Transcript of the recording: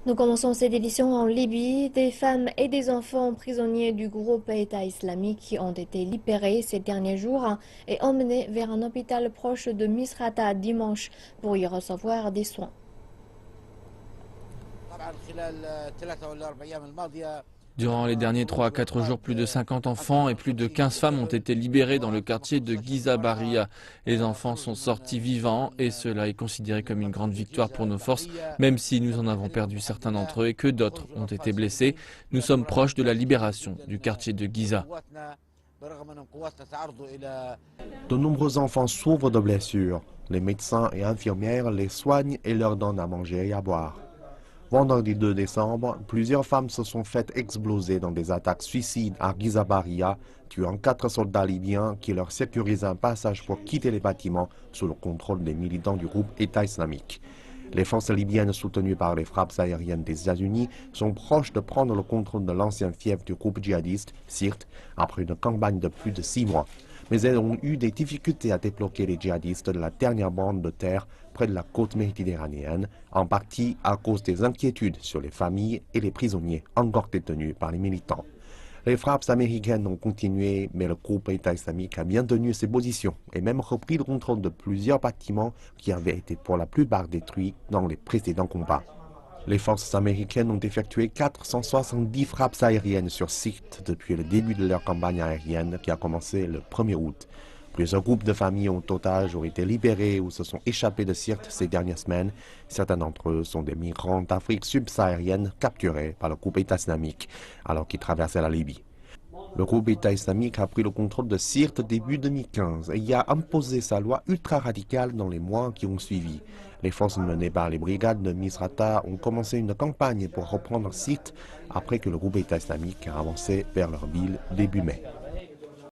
Nous commençons cette édition en Libye. Des femmes et des enfants prisonniers du groupe État islamique qui ont été libérés ces derniers jours et emmenés vers un hôpital proche de Misrata dimanche pour y recevoir des soins. Durant les derniers 3 à 4 jours, plus de 50 enfants et plus de 15 femmes ont été libérés dans le quartier de Giza-Baria. Les enfants sont sortis vivants et cela est considéré comme une grande victoire pour nos forces, même si nous en avons perdu certains d'entre eux et que d'autres ont été blessés. Nous sommes proches de la libération du quartier de Giza. De nombreux enfants souffrent de blessures. Les médecins et infirmières les soignent et leur donnent à manger et à boire. Vendredi 2 décembre, plusieurs femmes se sont faites exploser dans des attaques suicides à Giza-Baria, tuant 4 soldats libyens qui leur sécurisaient un passage pour quitter les bâtiments sous le contrôle des militants du groupe État islamique. Les forces libyennes soutenues par les frappes aériennes des États-Unis sont proches de prendre le contrôle de l'ancien fief du groupe djihadiste, Sirte, après une campagne de plus de 6 mois. Mais elles ont eu des difficultés à débloquer les djihadistes de la dernière bande de terre près de la côte méditerranéenne, en partie à cause des inquiétudes sur les familles et les prisonniers encore détenus par les militants. Les frappes américaines ont continué, mais le groupe État islamique a bien tenu ses positions et même repris le contrôle de plusieurs bâtiments qui avaient été pour la plupart détruits dans les précédents combats. Les forces américaines ont effectué 470 frappes aériennes sur Sirte depuis le début de leur campagne aérienne qui a commencé le 1er août. Plusieurs groupes de familles en otage ont été libérés ou se sont échappés de Sirte ces dernières semaines. Certains d'entre eux sont des migrants d'Afrique subsaharienne capturés par le groupe État islamique alors qu'ils traversaient la Libye. Le groupe État islamique a pris le contrôle de Sirte début 2015 et y a imposé sa loi ultra-radicale dans les mois qui ont suivi. Les forces menées par les brigades de Misrata ont commencé une campagne pour reprendre Sirte après que le groupe État islamique a avancé vers leur ville début mai.